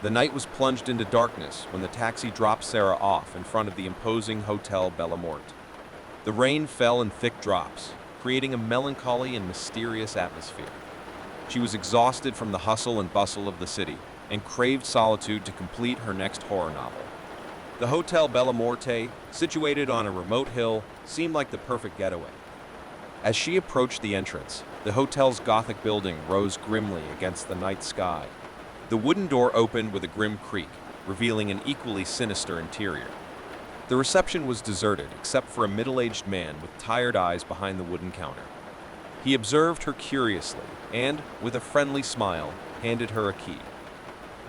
The night was plunged into darkness when the taxi dropped Sarah off in front of the imposing Hotel Bellamorte. The rain fell in thick drops, creating a melancholy and mysterious atmosphere. She was exhausted from the hustle and bustle of the city and craved solitude to complete her next horror novel. The Hotel Bellamorte, situated on a remote hill, seemed like the perfect getaway. As she approached the entrance, the hotel's Gothic building rose grimly against the night sky. The wooden door opened with a grim creak, revealing an equally sinister interior. The reception was deserted except for a middle-aged man with tired eyes behind the wooden counter. He observed her curiously and, with a friendly smile, handed her a key.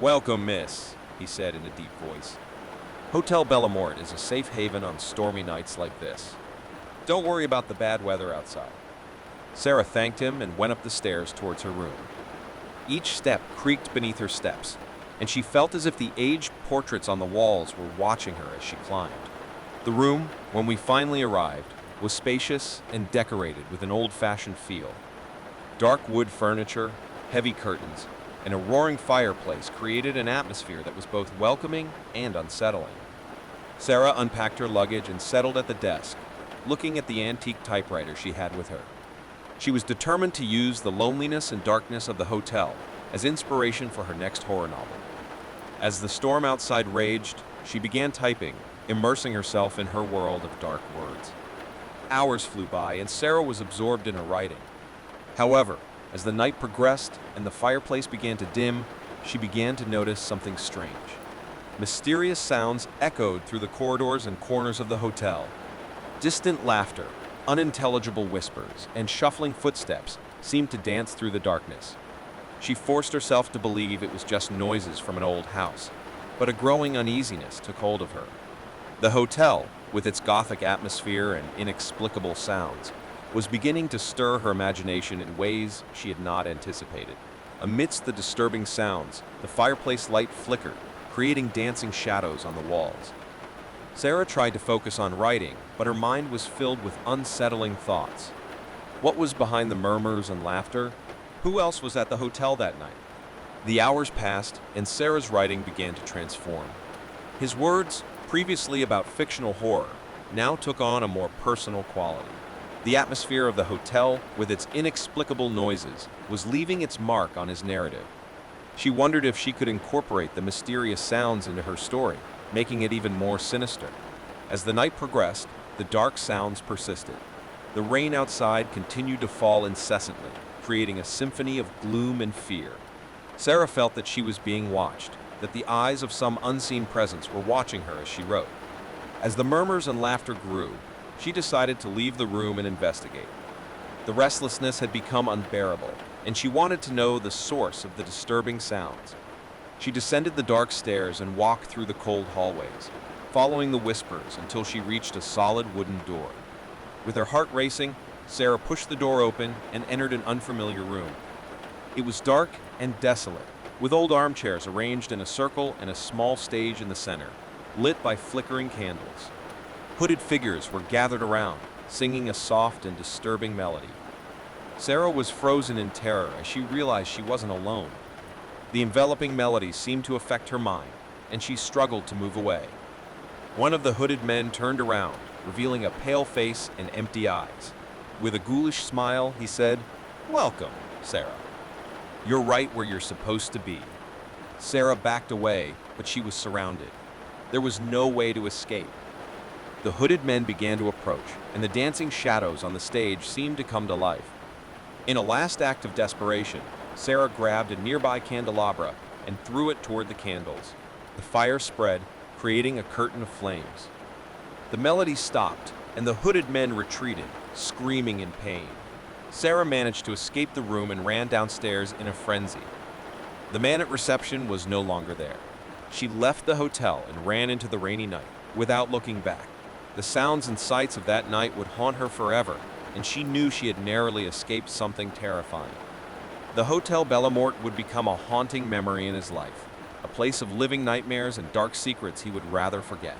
"Welcome, miss," he said in a deep voice. "Hotel Bellamorte is a safe haven on stormy nights like this. Don't worry about the bad weather outside." Sarah thanked him and went up the stairs towards her room. Each step creaked beneath her steps, and she felt as if the aged portraits on the walls were watching her as she climbed. The room, when we finally arrived, was spacious and decorated with an old-fashioned feel. Dark wood furniture, heavy curtains, and a roaring fireplace created an atmosphere that was both welcoming and unsettling. Sarah unpacked her luggage and settled at the desk, looking at the antique typewriter she had with her. She was determined to use the loneliness and darkness of the hotel as inspiration for her next horror novel. As the storm outside raged, she began typing, immersing herself in her world of dark words. Hours flew by, and Sarah was absorbed in her writing. However, as the night progressed and the fireplace began to dim, she began to notice something strange. Mysterious sounds echoed through the corridors and corners of the hotel. Distant laughter, unintelligible whispers, and shuffling footsteps seemed to dance through the darkness. She forced herself to believe it was just noises from an old house, but a growing uneasiness took hold of her. The hotel, with its Gothic atmosphere and inexplicable sounds, was beginning to stir her imagination in ways she had not anticipated. Amidst the disturbing sounds, the fireplace light flickered, creating dancing shadows on the walls. Sarah tried to focus on writing, but her mind was filled with unsettling thoughts. What was behind the murmurs and laughter? Who else was at the hotel that night? The hours passed, and Sarah's writing began to transform. His words, previously about fictional horror, now took on a more personal quality. The atmosphere of the hotel, with its inexplicable noises, was leaving its mark on his narrative. She wondered if she could incorporate the mysterious sounds into her story, making it even more sinister. As the night progressed, the dark sounds persisted. The rain outside continued to fall incessantly, creating a symphony of gloom and fear. Sarah felt that she was being watched, that the eyes of some unseen presence were watching her as she wrote. As the murmurs and laughter grew, she decided to leave the room and investigate. The restlessness had become unbearable, and she wanted to know the source of the disturbing sounds. She descended the dark stairs and walked through the cold hallways, following the whispers until she reached a solid wooden door. With her heart racing, Sarah pushed the door open and entered an unfamiliar room. It was dark and desolate, with old armchairs arranged in a circle and a small stage in the center, lit by flickering candles. Hooded figures were gathered around, singing a soft and disturbing melody. Sarah was frozen in terror as she realized she wasn't alone. The enveloping melody seemed to affect her mind, and she struggled to move away. One of the hooded men turned around, revealing a pale face and empty eyes. With a ghoulish smile, he said, "Welcome, Sarah. You're right where you're supposed to be." Sarah backed away, but she was surrounded. There was no way to escape. The hooded men began to approach, and the dancing shadows on the stage seemed to come to life. In a last act of desperation, Sarah grabbed a nearby candelabra and threw it toward the candles. The fire spread, creating a curtain of flames. The melody stopped, and the hooded men retreated, screaming in pain. Sarah managed to escape the room and ran downstairs in a frenzy. The man at reception was no longer there. She left the hotel and ran into the rainy night, without looking back. The sounds and sights of that night would haunt her forever, and she knew she had narrowly escaped something terrifying. The Hotel Bellamorte would become a haunting memory in his life, a place of living nightmares and dark secrets he would rather forget.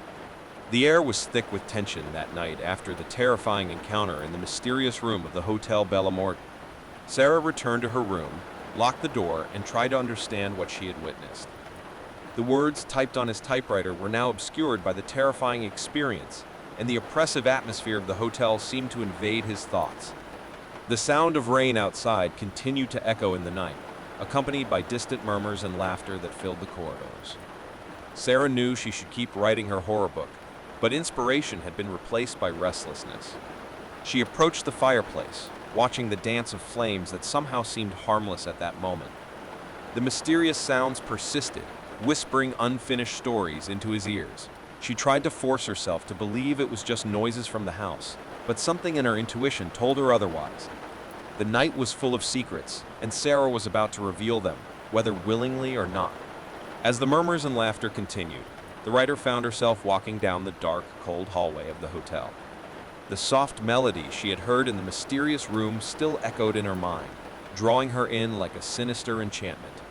The air was thick with tension that night after the terrifying encounter in the mysterious room of the Hotel Bellamorte. Sarah returned to her room, locked the door, and tried to understand what she had witnessed. The words typed on his typewriter were now obscured by the terrifying experience, and the oppressive atmosphere of the hotel seemed to invade his thoughts. The sound of rain outside continued to echo in the night, accompanied by distant murmurs and laughter that filled the corridors. Sarah knew she should keep writing her horror book, but inspiration had been replaced by restlessness. She approached the fireplace, watching the dance of flames that somehow seemed harmless at that moment. The mysterious sounds persisted, whispering unfinished stories into his ears. She tried to force herself to believe it was just noises from the house, but something in her intuition told her otherwise. The night was full of secrets, and Sarah was about to reveal them, whether willingly or not. As the murmurs and laughter continued, the writer found herself walking down the dark, cold hallway of the hotel. The soft melody she had heard in the mysterious room still echoed in her mind, drawing her in like a sinister enchantment.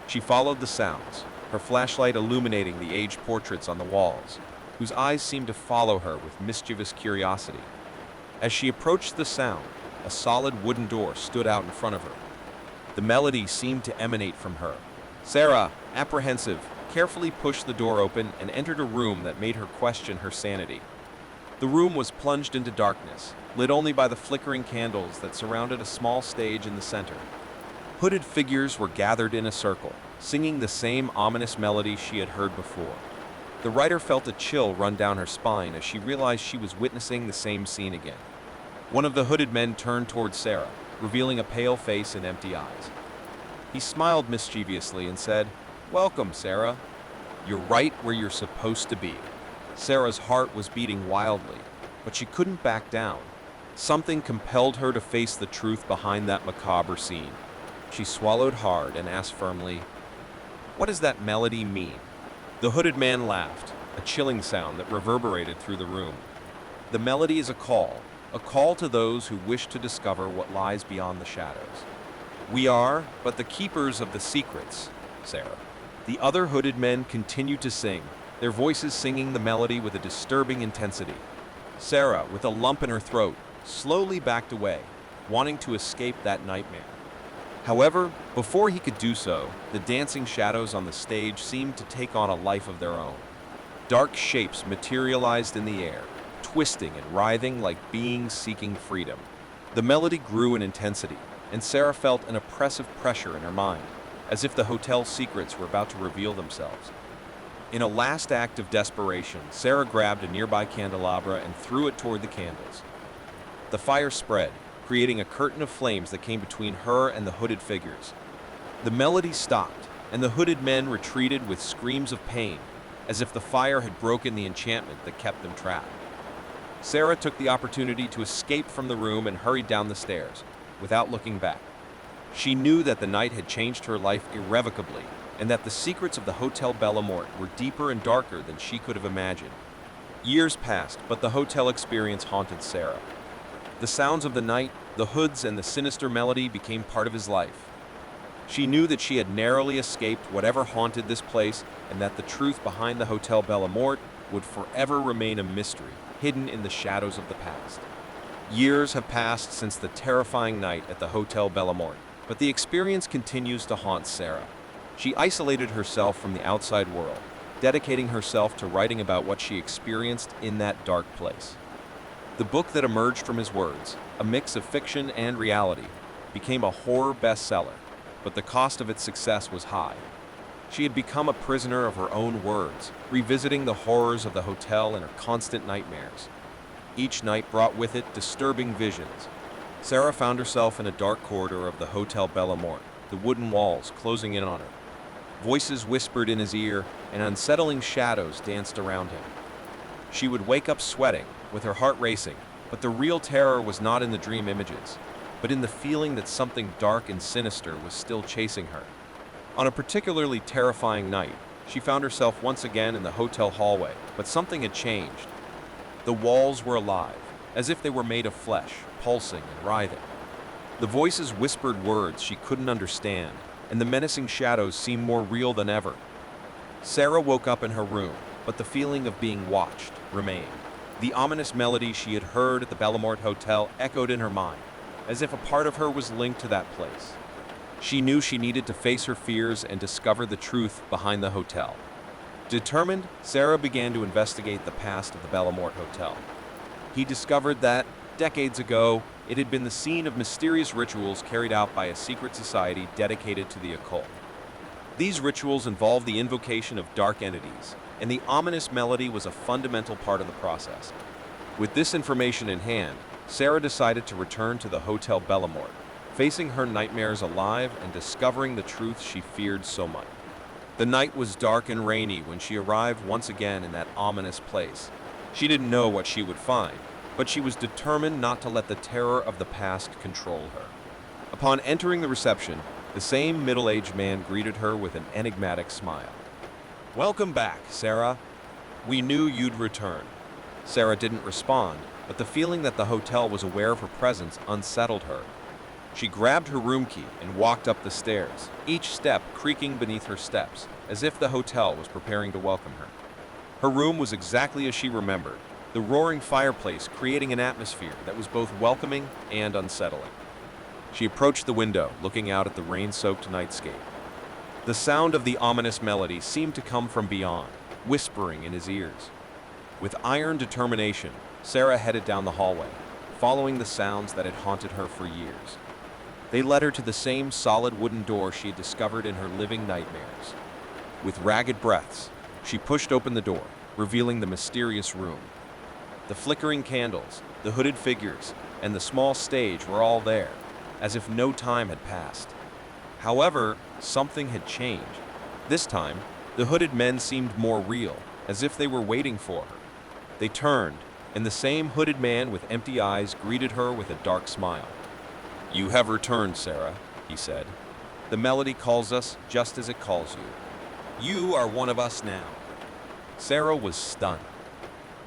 She followed the sounds, her flashlight illuminating the aged portraits on the walls, whose eyes seemed to follow her with mischievous curiosity. As she approached the sound, a solid wooden door stood out in front of her. The melody seemed to emanate from her. Sarah, apprehensive, carefully pushed the door open and entered a room that made her question her sanity. The room was plunged into darkness, lit only by the flickering candles that surrounded a small stage in the center. Hooded figures were gathered in a circle, singing the same ominous melody she had heard before. The writer felt a chill run down her spine as she realized she was witnessing the same scene again. One of the hooded men turned toward Sarah, revealing a pale face and empty eyes. He smiled mischievously and said, "Welcome, Sarah. You're right where you're supposed to be." Sarah's heart was beating wildly, but she couldn't back down. Something compelled her to face the truth behind that macabre scene. She swallowed hard and asked firmly, "What does that melody mean?" The hooded man laughed, a chilling sound that reverberated through the room. "The melody is a call to those who wish to discover what lies beyond the shadows. We are but the keepers of the secrets, Sarah." The other hooded men continued to sing, their voices singing the melody with a disturbing intensity. Sarah, with a lump in her throat, slowly backed away, wanting to escape that nightmare. However, before he could do so, the dancing shadows on the stage seemed to take on a life of their own. Dark shapes materialized in the air, twisting and writhing like beings seeking freedom. The melody grew in intensity, and Sarah felt an oppressive pressure in her mind, as if the hotel's secrets were about to reveal themselves. In a last act of desperation, Sarah grabbed a nearby candelabra and threw it toward the candles. The fire spread, creating a curtain of flames that came between her and the hooded figures. The melody stopped, and the hooded men retreated with screams of pain, as if the fire had broken the enchantment that kept them trapped. Sarah took the opportunity to escape from the room and hurried down the stairs, without looking back. She knew that the night had changed her life irrevocably, and that the secrets of the Hotel Bellamorte were deeper and darker than she could have imagined. Years passed, but the hotel experience haunted Sarah. The sounds of the night, the hoods, and the sinister melody became part of his life. She knew that she had narrowly escaped whatever haunted this place, and that the truth behind the Hotel Bellamorte would forever remain a mystery, hidden in the shadows of the past. Years have passed since the terrifying night at the Hotel Bellamorte, but the experience continues to haunt Sarah. She isolated herself from the outside world, dedicating herself to writing about what she experienced in that dark place. The book that emerged from his words, a mix of fiction and reality, became a horror bestseller, but the cost of its success was high. She had become a prisoner of her own words, revisiting the horrors of the hotel and her constant nightmares. Each night brought with it disturbing visions. Sarah found herself in a dark corridor of the Hotel Bellamorte, the wooden walls closing in on her. Voices whispered in his ear, and unsettling shadows danced around him. She would wake up sweating, with her heart racing, but the real terror was not in the dream images, but in the feeling that something dark and sinister was still chasing her. On a particularly terrifying night, she found herself once again in the hotel hallway, but something had changed. The walls were alive, as if they were made of flesh, pulsing and writhing. The voices whispered words she couldn't understand, and the menacing shadows seemed more real than ever. Sarah woke up in her room, but the feeling of being watched remained. The ominous melody she had heard at the Bellamorte Hotel echoed in her mind, as if a part of her was linked to that place. She knew she needed to face her fears and discover the truth behind the hotel. Determined, Sarah began to investigate the past of the Bellamorte Hotel. He discovered that, decades ago, it had been the scene of mysterious rituals carried out by a secret society dedicated to the occult. These rituals involved the invocation of dark entities, and the ominous melody was a fundamental part of the process. With this information in hand, Sarah decided to return to the Hotel Bellamorte, facing her nightmares alive and discovering the truth she feared so much. The night was dark and rainy when she arrived once again in that ominous place. She didn't know what she would find, but she was determined not to let the terror of the past control her. Upon entering the reception, the same middle-aged man greeted her with an enigmatic smile. "Welcome back, Sarah. We knew you'd return." Sarah didn't respond, but the feeling that the hotel was aware of her presence unsettled her. She grabbed her room key and walked up the stairs, each step creaking beneath her steps, as if the hotel was preparing to welcome her. Her room was exactly as she remembered, the roaring fireplace creating an atmosphere that was both welcoming and unsettling. She approached the window, looking out at the rain-soaked nightscape. The sound of the ominous melody seemed to come from beyond, whispering in his ears. With iron determination, Sarah headed down the hallway, following the sounds that had haunted her for years. They led her to the same solid wooden door she had discovered in her living nightmares. With ragged breaths, she pushed open the door, revealing the mysterious room. The flickering candles, the hooded figures, and the small stage were all there, as if no time had passed. However, something had changed. This time, the hooded men seemed more real, as if they were waiting for her. They turned, and the same hooded man with empty eyes greeted her with a dark smile. "You have returned, Sarah," he said. "The melody calls us just as it calls you. You are one of us now." Sarah was stunned.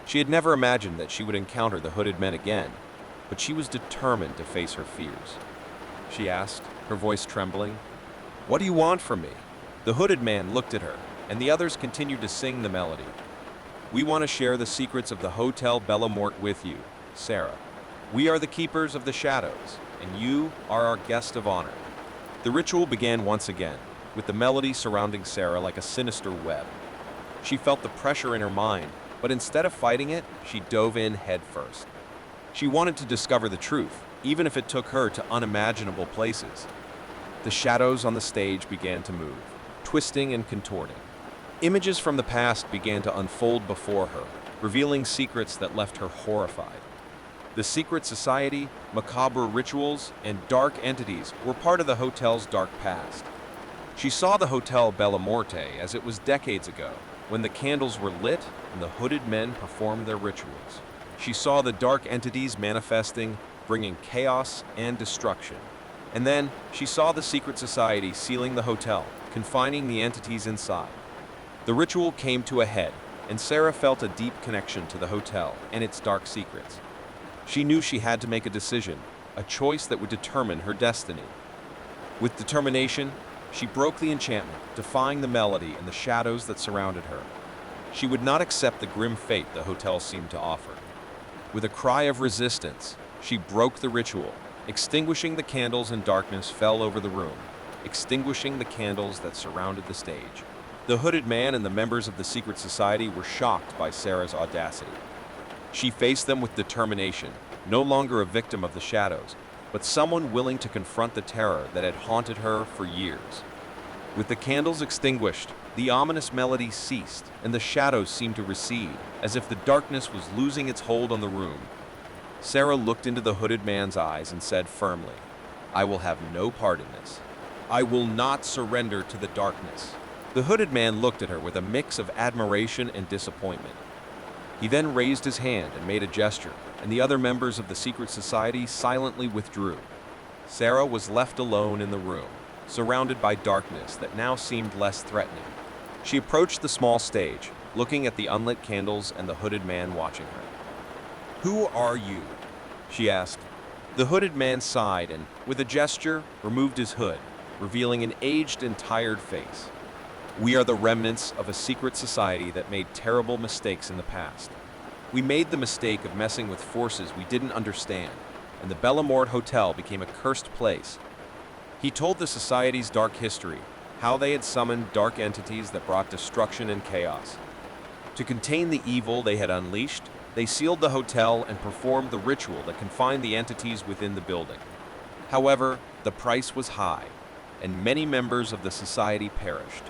She had never imagined that she would encounter the hooded men again, but she was determined to face her fears. She asked, her voice trembling, "What do you want from me?" The hooded man looked at her, and the others continued to sing the melody. "We want to share the secrets of the Hotel Bellamorte with you, Sarah. We are the keepers of the shadows, and you are our guest of honor." The ritual began once again, with the melody surrounding Sarah like a sinister web. She felt the pressure in her mind, but instead of fighting it, she dove in head first. She wanted to discover the truth, even if it took her to unimaginable places. The shadows on the stage began to move, twisting and contorting. Images from the past began to unfold before her, revealing secrets that left her horrified. The secret society, macabre rituals, and dark entities were part of the hotel's dark past. She saw the Hotel Bellamorte as it was decades ago, when the candles were lit and the hooded men performed their rituals. She saw the dark entities manifesting, bringing chaos and destruction. And then she saw the secret society sealing the hotel, confining the entities inside. The ritual came to a head, and Sarah felt a deep connection to the hotel and its dark secrets. She knew she had to make a decision, a choice that would determine her destiny. With determination, she broke the enchantment, defying the melody and the shadows that surrounded her. She would not accept the grim fate the hotel seemed to offer. With a cry of resistance, she broke the ritual. Extinguishing the candles and darkness fell over the room, extinguishing the candles that surrounded the stage. The hooded man and the members of the secret society were shocked by Sarah's audacity. She faced them with determination, no longer a victim of the shadows, but someone willing to confront the terror that had haunted her for years. With the candles extinguished, the ominous melody ceased, and the shadows seemed to recede, as if the darkness was losing its hold on the room. Sarah looked into the hooded man's eyes and said firmly, "I will have no part in this. I will not surrender to the darkness." The hooded man looked at her with a mix of admiration and disappointment. He then raised his hand and made a gesture, and the other members of the secret society silently withdrew. Sarah was left alone in the room, surrounded by darkness that now seemed less threatening. She approached the small stage, looking at the unlit candles and the hooded man watching her. "Who are you?" she asked. The hooded man sighed and, with a gesture, removed his hood, revealing an aged and tired face. "We are the remnants of a secret society that made terrible mistakes in the past. We made the mistake of messing with forces we didn't understand, and the Bellamorte Hotel became a cursed place." He told the society's dark history, how they had summoned dark entities that brought destruction and chaos. To contain the evil they had unleashed, they sealed the hotel and performed the ritual that confined the entities within the building. However, the price was high, and many members of the society perished.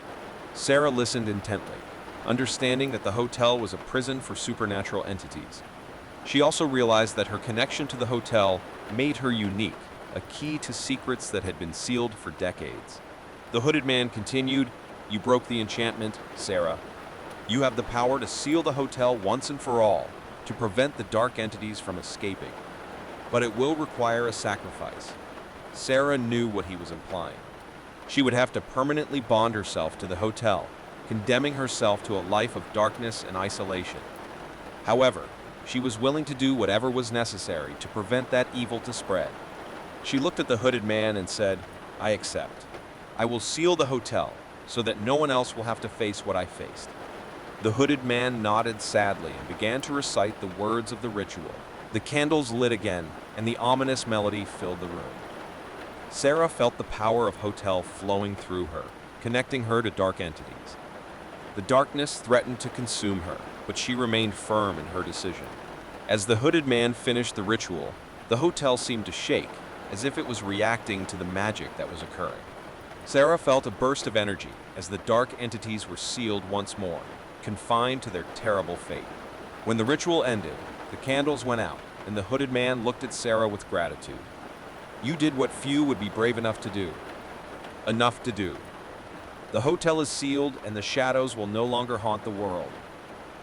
Sarah listened intently, understanding that the hotel was a prison for supernatural entities. She also realized that her connection to the hotel made her unique, a key to secrets that had been sealed for decades. The hooded man continued, "You broke the enchantment, Sarah. You have the power to seal the hotel once and for all, to prevent the dark entities from escaping. But it will require a sacrifice." Sarah knew what he was implying. She would have to permanently bond herself to the hotel, condemning herself to a life of darkness and isolation. However, she was willing to do whatever was necessary to prevent that evil to spread. She looked at the hooded man and said, "I accept. I will seal the hotel so that no one else will have to face what I faced." The hooded man nodded sadly and began to recite the words of the ritual. The candles lit again, and the ominous melody filled the room. Sarah felt the power of hotel flowing through her, connecting her to dark entities. The darkness threatened to consume her, but she remained firm in her decision. As the hooded man finished the ritual, the hotel seemed to shake, as if it was reacting to the magic that was occurring. Sarah felt a burst of energy as the dark entities were sealed once more, confined to their terrible fate. When the ritual ended, the candles went out, and the hooded man looked at Sarah with gratitude. "You did what few would be brave enough to do. Enough to do. The hotel is sealed, and the shadows will no longer haunt the world."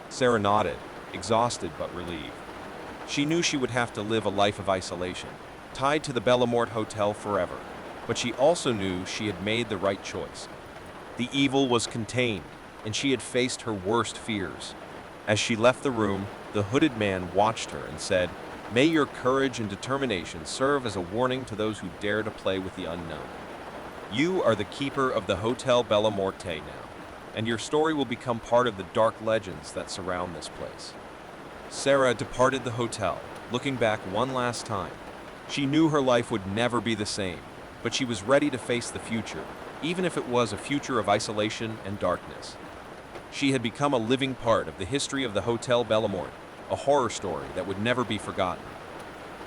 Sarah nodded, exhausted but relieved. She knew she would have to live a life of isolation, tied to the Bellamorte Hotel forever, but she also knew she had made the right choice. The evil was contained, and she had faced her worst fears. As she left the room, the hooded man watched her and said, "May your courage and determination serve as a warning to those who dare to play with the unknown. You are the keeper of the Hotel Bellamorte now, and your story will become part of the dark legends that surround this place." Sarah departed the hotel, looking back one last time. She knew her life would never be the same, but she was ready to face the future, even if it was a future of isolation and darkness. She had become a living part of the history of the Hotel Bellamorte, a horror story that would never be forgotten.